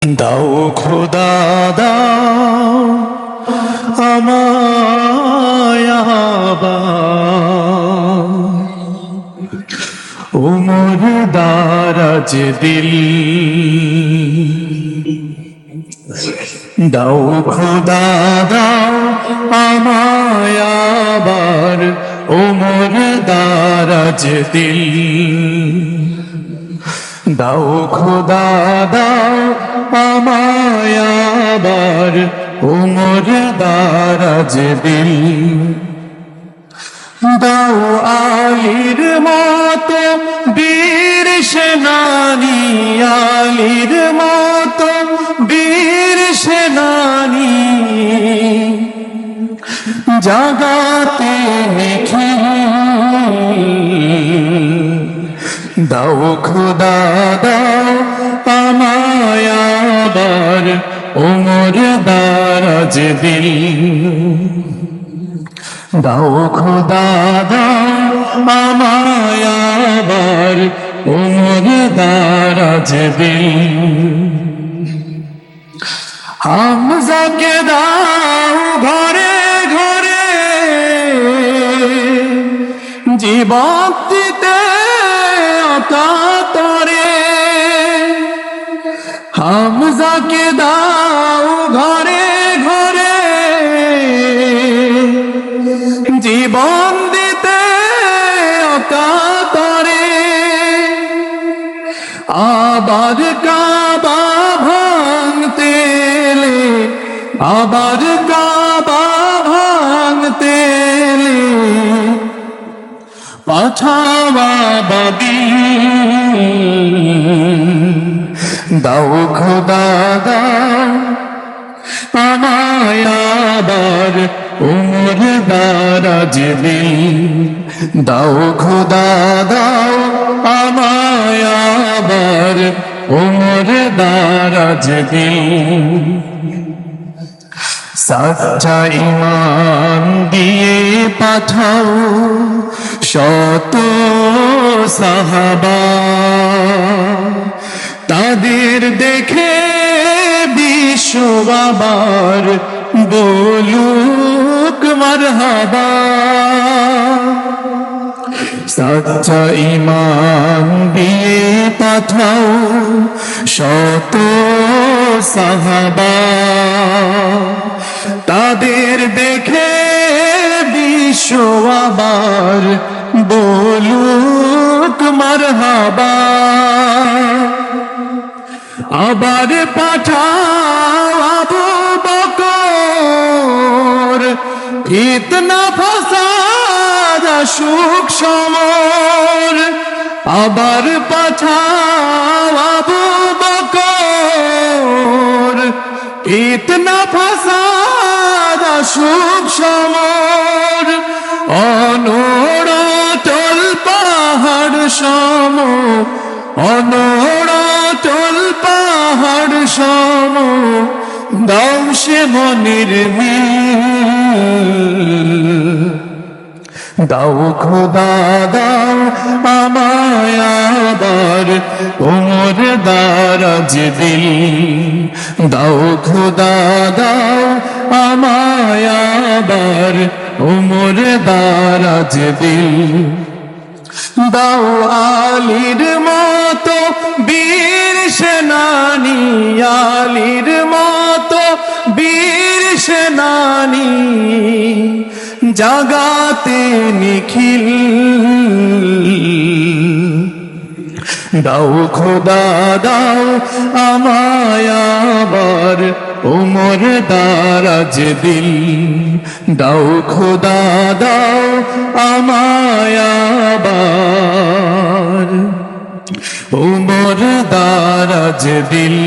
দাও খোদা দাও আমায় আবার উমর দারাজ দিল। দাও খোদা দাও আমায় আবার উমর দারাজ দিল। দাও খোদা দাও আমায় আবার উমর দারাজ দিল। দাও আলীর মতো বীর সেনানী, আলীর মতো বীর সেনানী জাগাতে নিখিল। দাও খোদা দাও আমায় আবার উমর দারাজ দিল। দাও খোদা দাও আমায় আবার উমর দারাজ দিল। হামজাকে দাও ঘরে ঘরে জীবন দিতে অকাতরে। হামজাকে দাও ঘরে ঘরে জীবন দিতে অকাতরে। আবার কাবা ভাঙতে এলে, আবার কাবা ভাঙতে এলে পাঠাওয়া বাবিল। দাও খোদা দাও আমায় আবার উমর দারাজ দিল। দাও খোদা দাও আমায় আবার উমর দারাজ দিল। সাচ্চা ঈমান দিয়ে পাঠাও শত সাহাবা, তাদের দেখে বিশ্ব আবার বলুক মারহাবা। সাচ্চা ঈমান দিয়ে পাঠাও শত সাহাবা, তাদের দেখে বিশ্ব আবার বলুক মারহাবা। আবার পাঠাও আবু বকর, ফিতনা ফাসাদ সুখ সমর। আবার পাঠাও আবু বকর, ফিতনা ফাসাদ সুখ সমর। অনড়াচল পাহাড় সম, অনড়াচল পাহাড় সম দাও সে মনের মিল। দাও খোদা দাও আমায় আবার উমর দারাজ দিল। দাও খোদা দাও আমায় আবার উমর দারাজ দিল। দাও আলীর মতো বীর সেনানী, আলীর মতো বীর সেনানী জাগাতে নিখিল। দাও খোদা দাও আমায় আবার উমর দারাজ দিল। দাও খোদা দাও আমায় আবার উমর দারাজ দিল।